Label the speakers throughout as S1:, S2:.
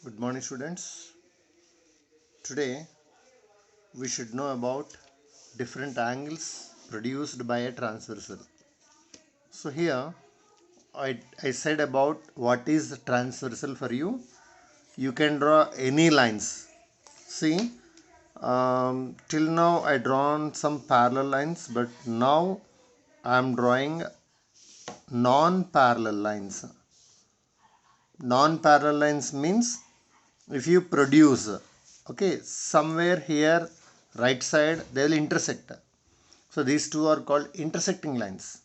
S1: Good morning, students. Today we should know about different angles produced by a transversal. So here I said about what is transversal for you. You can draw any lines. See, till now I drawn some parallel lines, but now I am drawing non-parallel lines. Non-parallel lines means if you produce, okay, somewhere here right side they will intersect. So these two are called intersecting lines.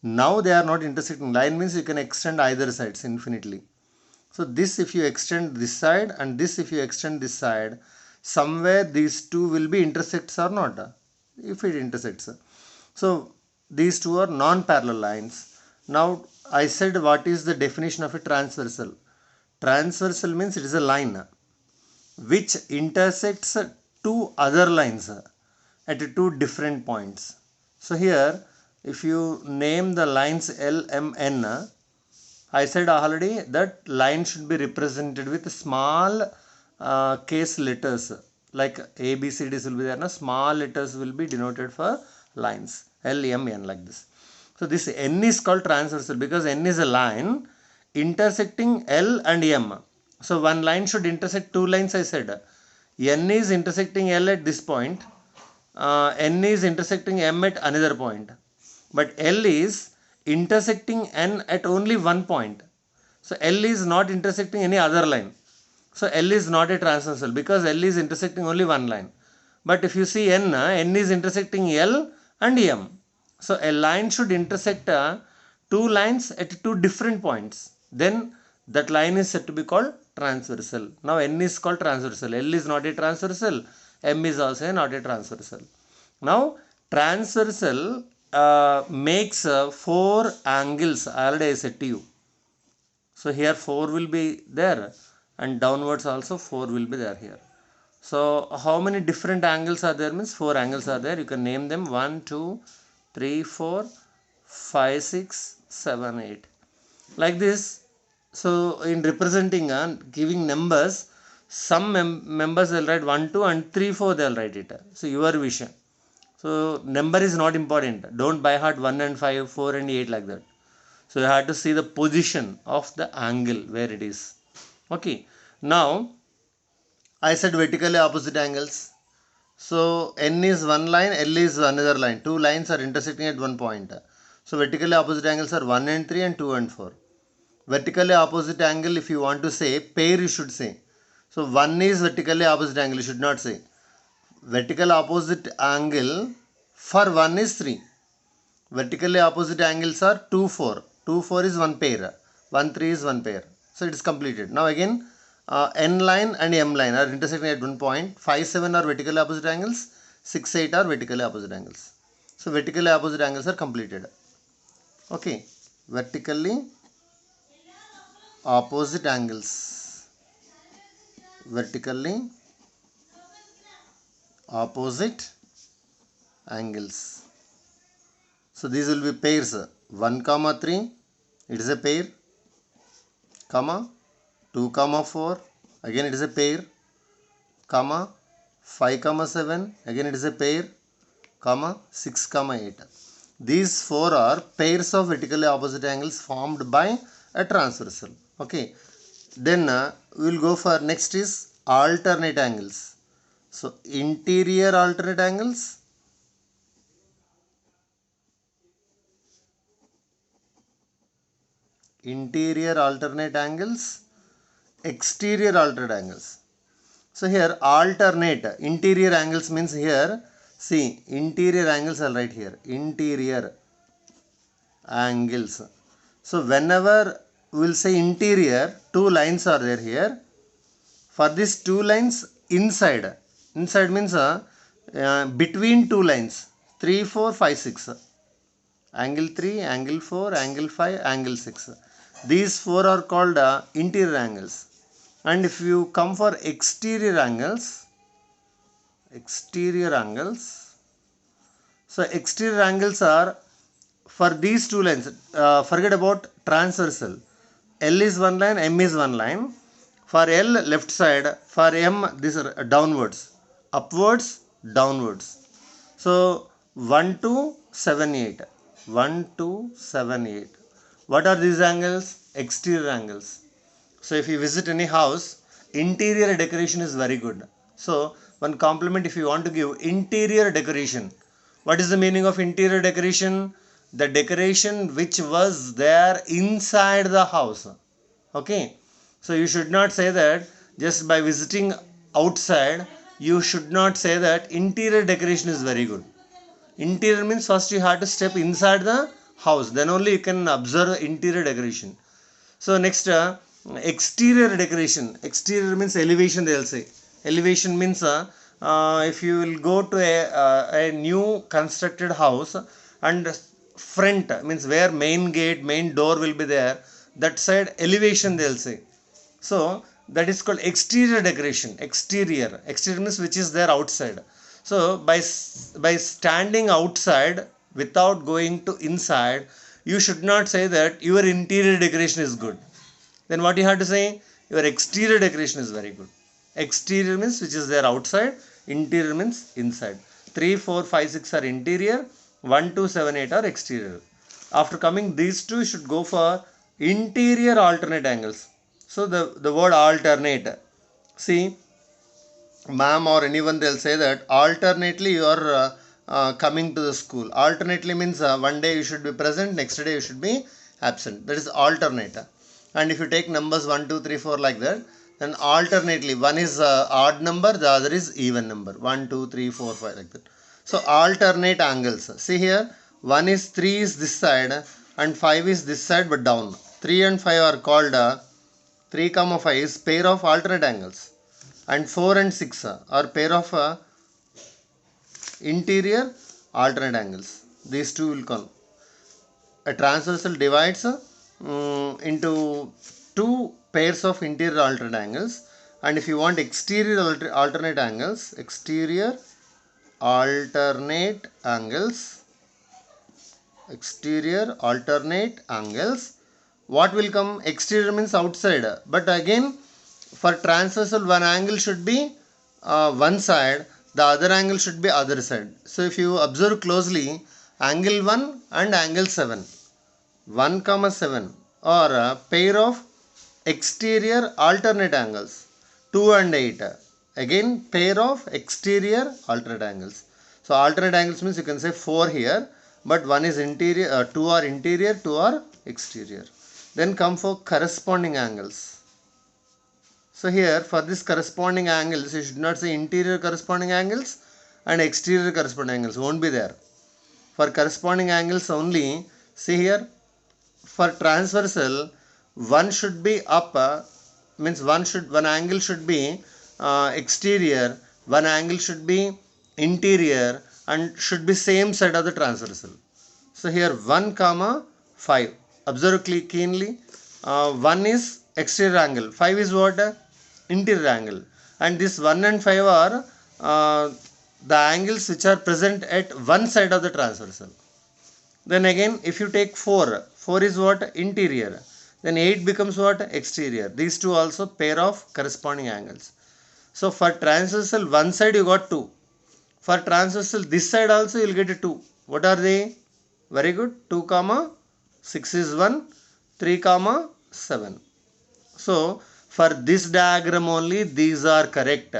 S1: Now they are not intersecting. Line means you can extend either sides infinitely. So this if you extend this side and this if you extend this side, somewhere these two will be intersects or not. If it intersects. So these two are non-parallel lines. Now I said what is the definition of a transversal. Transversal means it is a line which intersects two other lines at two different points. So here if you name the lines L, M, N, I said already that line should be represented with small case letters like A, B, C, D will be there. Now small letters will be denoted for lines L, M, N like this. So this N is called transversal because N is a line intersecting L and M. So one line should intersect two lines, I said. N is intersecting L at this point. N is intersecting M at another point. But L is intersecting N at only one point. So L is not intersecting any other line. So L is not a transversal because L is intersecting only one line. But if you see N, N is intersecting L and M. So a line should intersect two lines at two different points. Then that line is said to be called transversal. Now N is called transversal. L is not a transversal. M is also not a transversal. Now transversal makes four angles. Already I said to you. So here 4 will be there and downwards also 4 will be there here. So how many different angles are there means 4 angles are there. You can name them 1, 2, 3, 4, 5, 6, 7, 8. Like this. So in representing and giving numbers, some members will write 1, 2 and 3, 4 they will write it. So your vision. So number is not important. Don't by heart 1 and 5, 4 and 8 like that. So you have to see the position of the angle where it is. Okay. Now I said vertically opposite angles. So N is one line, L is another line. Two lines are intersecting at one point. So vertically opposite angles are 1 and 3 and 2 and 4. Vertically opposite angle, if you want to say pair, you should say. So 1 is vertically opposite angle, you should not say. Vertical opposite angle for 1 is 3. Vertically opposite angles are 2, 4. 2, 4 is one pair. 1, 3 is one pair. So it is completed. Now again, N line and M line are intersecting at one point. 5, 7 are vertically opposite angles. 6, 8 are vertically opposite angles. So vertically opposite angles are completed. Okay. Vertically opposite angles. Vertically opposite angles. So these will be pairs. 1, comma 3, it is a pair, comma 2, comma 4, again it is a pair, comma 5, comma 7, again it is a pair, comma 6, comma 8. These four are pairs of vertically opposite angles formed by a transversal. Okay. Then we will go for next is alternate angles. So interior alternate angles, interior alternate angles, exterior alternate angles. So here alternate interior angles means here see interior angles are right here, interior angles. So whenever we will say interior, two lines are there here. For these two lines inside means between two lines 3, 4, 5, 6. Angle 3, angle 4, angle 5, angle 6. These four are called interior angles. And if you come for exterior angles, so exterior angles are for these two lines. Forget about transversal. L is one line, M is one line. For L, left side. For M, this downwards, upwards, downwards. So 1 to 7, 8. 1 to 7, 8. What are these angles? Exterior angles. So if you visit any house, interior decoration is very good. So one compliment if you want to give interior decoration. What is the meaning of interior decoration? The decoration which was there inside the house. Okay. So you should not say that just by visiting outside, you should not say that interior decoration is very good. Interior means first you have to step inside the house, then only you can observe interior decoration. So next, exterior decoration. Exterior means elevation, they'll say. Elevation means if you will go to a new constructed house and front means where main gate, main door will be there, that side elevation they'll say. So that is called exterior decoration. Exterior means which is there outside. So by standing outside without going to inside, you should not say that your interior decoration is good. Then what you have to say? Your exterior decoration is very good. Exterior means which is there outside. Interior means inside. 3, 4, 5, 6 are interior. 1, 2, 7, 8 are exterior. After coming these two, you should go for interior alternate angles. So the word alternate. See, ma'am or anyone, they'll say that alternately you are coming to the school. Alternately means one day you should be present, next day you should be absent. That is alternate. And if you take numbers 1, 2, 3, 4 like that, then alternately one is odd number, the other is even number. 1, 2, 3, 4, 5 like that. So alternate angles. See here, 1 is 3 is this side and 5 is this side but down. 3 and 5 are called 3, 5 is pair of alternate angles. And 4 and 6 are pair of interior alternate angles. These two will come. A transversal divides into two pairs of interior alternate angles, and if you want exterior alternate angles, exterior alternate angles, what will come? Exterior means outside, but again for transversal one angle should be one side, the other angle should be other side. So if you observe closely, angle 1 and angle 7, 1, 7 or a pair of exterior alternate angles. 2 and 8 again pair of exterior alternate angles. So alternate angles means you can say 4 here, but one is interior, 2 are interior, 2 are exterior. Then come for corresponding angles. So here for this corresponding angles, you should not say interior corresponding angles and exterior corresponding angles, won't be there. For corresponding angles only, see here, for transversal, one should be up, means one angle should be exterior, one angle should be interior, and should be same side of the transversal. So here 1, 5. Observe keenly. 1 is exterior angle, 5 is what? Interior angle. And this 1 and 5 are the angles which are present at one side of the transversal. Then again if you take 4 is what? Interior. Then 8 becomes what? Exterior. These two also pair of corresponding angles. So for transversal one side you got 2. For transversal this side also you will get a 2. What are they? Very good. 2, 6 is 1. 3, 7. So for this diagram only these are correct.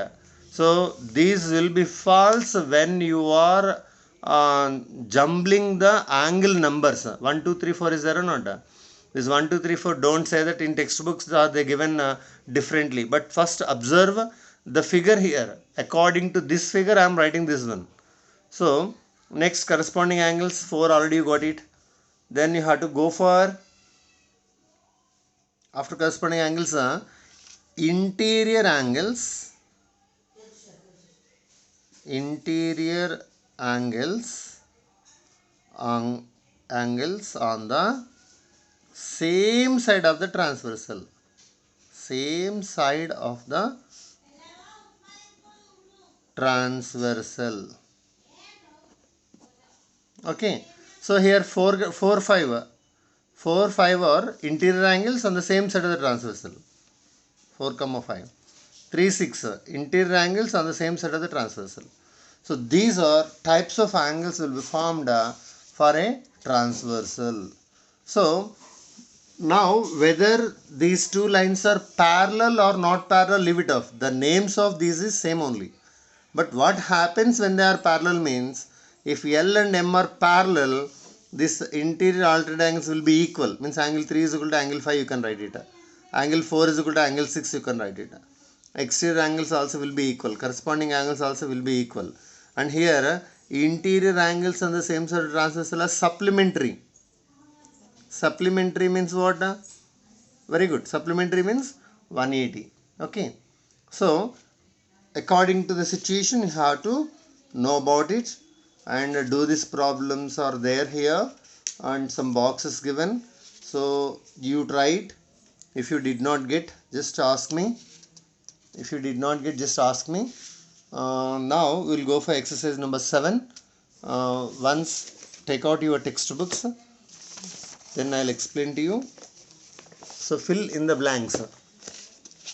S1: So these will be false when you are jumbling the angle numbers. 1, 2, 3, 4 is there or not? This 1, 2, 3, 4 don't say that in textbooks are they given differently. But first observe the figure here. According to this figure I am writing this one. So next corresponding angles 4 already you got it. Then you have to go for, after corresponding angles, interior angles. Interior angles on the same side of the transversal. Same side of the transversal. Okay. So here 4, 5 are interior angles on the same side of the transversal. 4 comma 5. 3 6 interior angles on the same side of the transversal. So these are types of angles will be formed for a transversal. So now whether these two lines are parallel or not parallel, leave it off. The names of these is same only. But what happens when they are parallel means, if L and M are parallel, this interior alternate angles will be equal. Means angle 3 is equal to angle 5, you can write it. Angle 4 is equal to angle 6, you can write it. Exterior angles also will be equal. Corresponding angles also will be equal. And here interior angles on the same side of transversal are supplementary. Supplementary means what? Very good. Supplementary means 180. Okay. So according to the situation, you have to know about it and do these problems are there here and some boxes given. So you try it. If you did not get, just ask me. If you did not get, just ask me. Now we will go for exercise number 7. Once take out your textbooks, then I'll explain to you. So fill in the blanks.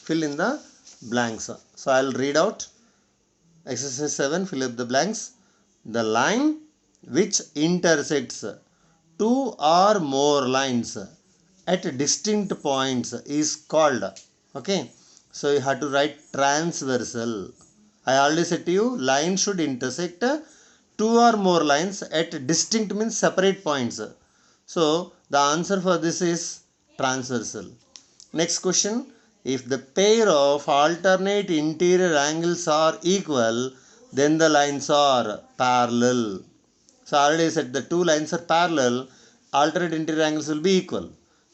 S1: Fill in the blanks. So I'll read out exercise 7. Fill up the blanks. The line which intersects two or more lines at distinct points is called. Okay. So you have to write transversal. I already said to you, line should intersect two or more lines at distinct means separate points. So the answer for this is transversal. Next question. If the pair of alternate interior angles are equal, then the lines are parallel. So I already said the two lines are parallel, alternate interior angles will be equal.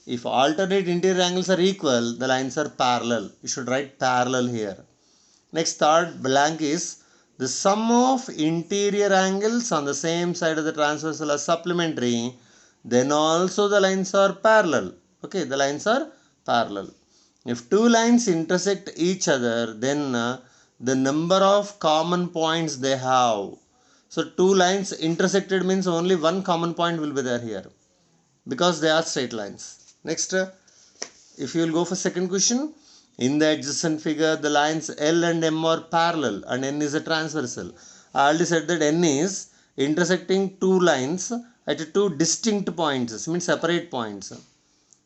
S1: If alternate interior angles are equal, the lines are parallel. You should write parallel here. Next, third blank is the sum of interior angles on the same side of the transversal are supplementary. Then also the lines are parallel. Okay, the lines are parallel. If two lines intersect each other, then the number of common points they have. So two lines intersected means only one common point will be there here, because they are straight lines. Next, if you will go for second question, in the adjacent figure the lines L and M are parallel and N is a transversal. I already said that N is intersecting two lines at two distinct points, means separate points.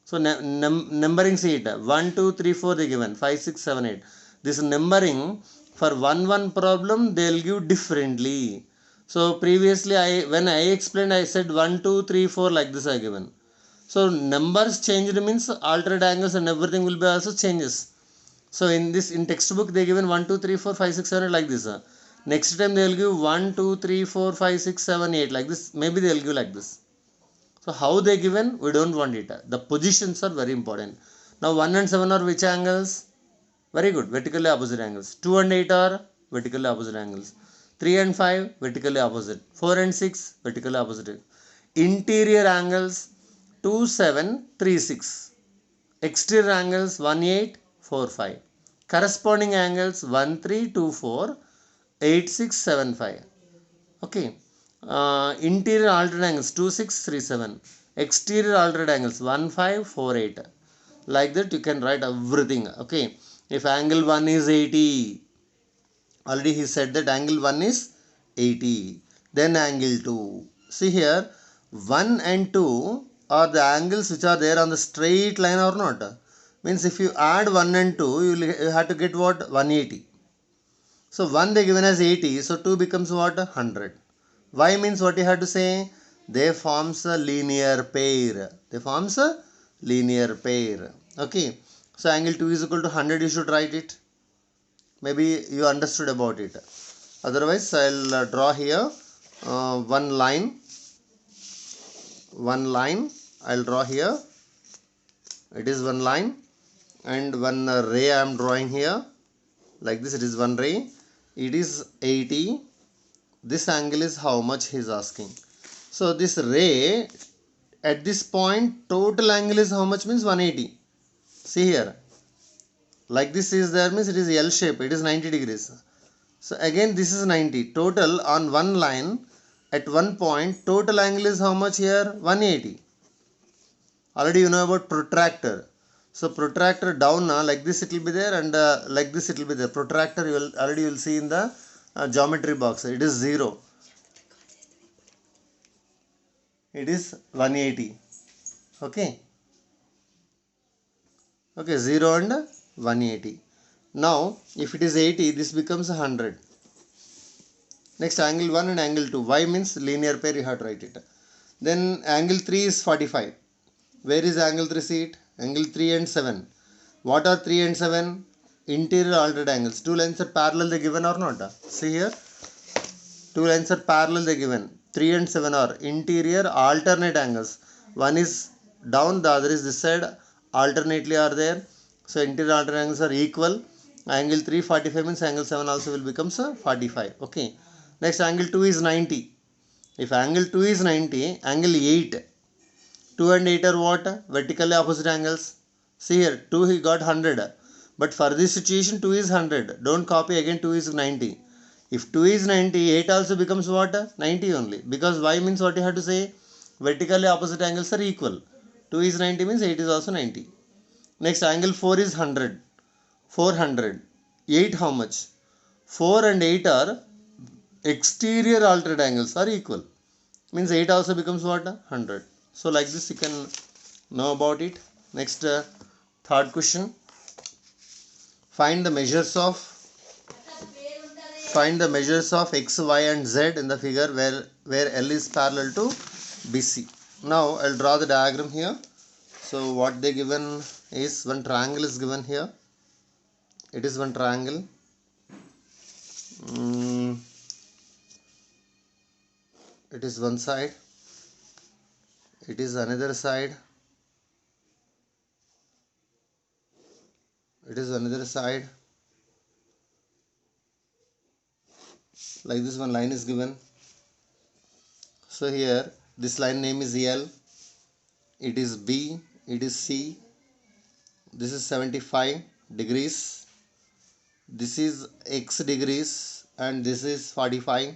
S1: So numbering see it, 1, 2, 3, 4 they given, 5, 6, 7, 8. This numbering for 1 problem they will give differently. So previously when I explained, I said 1, 2, 3, 4 like this I given. So numbers changed means altered angles and everything will be also changes. So in textbook they given 1, 2, 3, 4, 5, 6, 7 like this. Next time they will give 1, 2, 3, 4, 5, 6, 7, 8 like this. Maybe they will give like this. So how they given, we don't want it. The positions are very important. Now 1 and 7 are which angles? Very good, vertically opposite angles. 2 and 8 are vertically opposite angles. 3 and 5 vertically opposite. 4 and 6 vertically opposite. Interior angles 2, 7, 3, 6. Exterior angles 1, 8, 4, 5. Corresponding angles 1, 3, 2, 4, 8, 6, 7, 5. Okay. Interior alternate angles 2, 6, 3, 7. Exterior alternate angles 1, 5, 4, 8. Like that you can write everything. Okay. If angle 1 is 80, already he said that angle 1 is 80. Then angle 2. See here, 1 and 2 are the angles which are there on the straight line or not. Means if you add 1 and 2, you have to get what? 180. So 1 they given as 80, so 2 becomes what? 100. Why means what you have to say? They forms a linear pair. They forms a linear pair. Okay. So angle 2 is equal to 100, you should write it. Maybe you understood about it. Otherwise, I'll draw here one line. One line I'll draw here. It is one line, and one ray I am drawing here. Like this, it is one ray. It is 80. This angle is how much he is asking. So this ray at this point, total angle is how much means 180. See here. Like this is there means it is L shape. It is 90 degrees. So again this is 90. Total on one line at one point, total angle is how much here? 180. Already you know about protractor. So protractor down like this it will be there, and like this it will be there. Protractor you will see in the geometry box. It is 0. It is 180. Okay. Okay, 0 and 180. Now if it is 80, this becomes 100. Next, angle 1 and angle 2. Y means linear pair, you have to write it. Then angle 3 is 45. Where is angle 3 seat? Angle 3 and 7. What are 3 and 7? Interior altered angles. Two lines are parallel, they given or not? See here. Two lines are parallel, they given. 3 and 7 are interior alternate angles. One is down, the other is this side. Alternately are there. So interior alternate angles are equal. Angle 3 45 means angle 7 also will become 45. Okay. Next, angle 2 is 90. If angle 2 is 90, angle 8. 2 and 8 are what? Vertically opposite angles. See here, 2 he got 100. But for this situation, 2 is 100. Don't copy again, 2 is 90. If 2 is 90, 8 also becomes what? 90 only. Because y means what you have to say? Vertically opposite angles are equal. 2 is 90 means 8 is also 90. Next, angle 4 is 100. 400. 8 how much? 4 and 8 are exterior altered angles are equal. Means 8 also becomes what? 100. So like this you can know about it. Next, third question. Find the measures of x, y and z in the figure where L is parallel to BC. Now I'll draw the diagram here. So what they given is one triangle is given here. It is one triangle. It is one side. It is another side. It is another side. Like this one line is given. So here this line name is L. It is B. It is C. This is 75 degrees. This is X degrees and this is 45.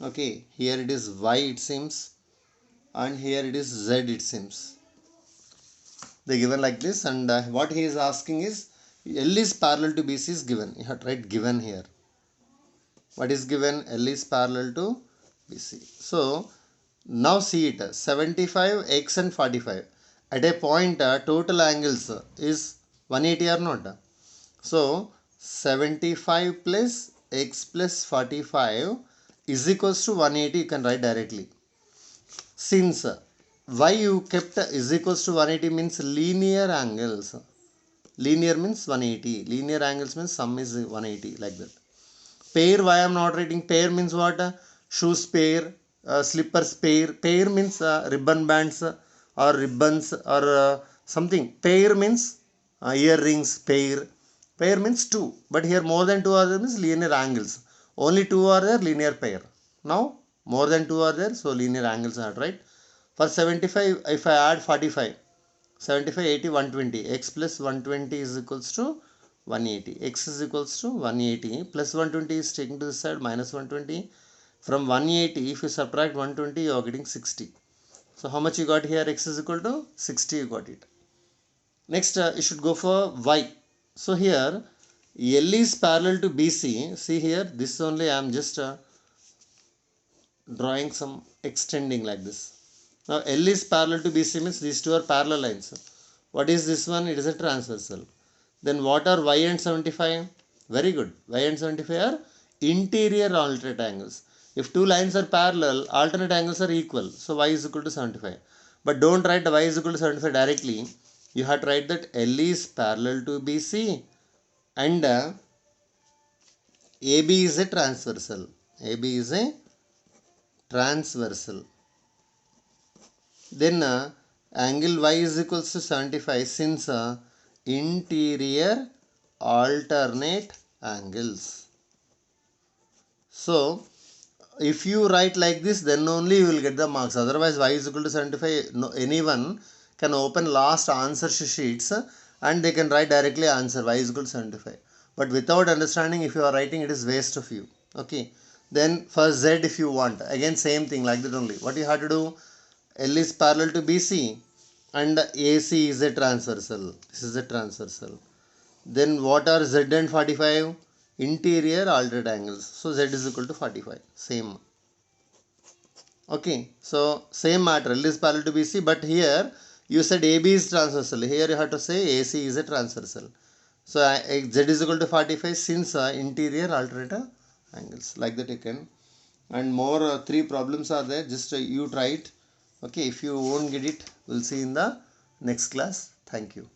S1: Okay, here it is Y it seems, and here it is Z it seems. They given like this, and what he is asking is L is parallel to BC is given. You have to write given here. What is given? L is parallel to BC. So now see it, 75, X and 45. At a point total angles is 180 or not? So 75 plus X plus 45 is equals to 180, you can write directly. Since why you kept is equals to 180 means linear angles. Linear means 180. Linear angles means sum is 180, like that. Pair, why I am not writing pair means what? Shoes pair, slippers pair. Pair means ribbon bands or ribbons or something. Pair means earrings pair. Pair means two. But here more than two are there means linear angles. Only two are there, linear pair. Now more than two are there, so linear angles are right. For 75, if I add 45, 75, 80, 120. X plus 120 is equals to 180. X is equals to 180 plus 120 is taken to the side minus 120. From 180, if you subtract 120, you are getting 60. So how much you got here? X is equal to 60, you got it. Next, you should go for Y. So here, L is parallel to BC. See here, this only I am just drawing some extending like this. Now L is parallel to BC means these two are parallel lines. What is this one? It is a transversal. Then what are Y and 75? Very good. Y and 75 are interior alternate angles. If two lines are parallel, alternate angles are equal. So Y is equal to 75. But don't write Y is equal to 75 directly. You have to write that L is parallel to BC and AB is a transversal. AB is a transversal. Then angle Y is equals to 75 since interior alternate angles. So if you write like this, then only you will get the marks. Otherwise Y is equal to 75, no, anyone can open last answer sheets and they can write directly answer Y is equal to 75. But without understanding, if you are writing, it is waste of you. Okay. Then for Z, if you want, again same thing like that only. What you have to do? L is parallel to BC. and AC is a transversal. This is a transversal. Then what are Z and 45? Interior alternate angles. So Z is equal to 45. Same. Okay. So same matter. L is parallel to BC, but here you said AB is transversal. Here you have to say AC is a transversal. So Z is equal to 45 since interior alternate angles. Like that you can. And more 3 problems are there. Just you try it. Okay. If you won't get it, we'll see in the next class. Thank you.